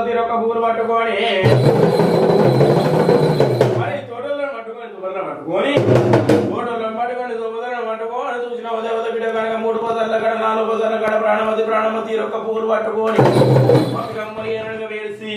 తీరొక్క పూలు పట్టుకొని మరి తోటలను పట్టుకొని దుబ్బలను పట్టుకొని తోటలను పట్టుకొని దుబ్బలను పట్టుకొని చూసిన ఉదయవత బిడ్డ కనుక 3 పొదల కడ 4 పొదల కడ ప్రాణమతి తీరొక్క పూలు పట్టుకొని బతుకమ్మ వేసి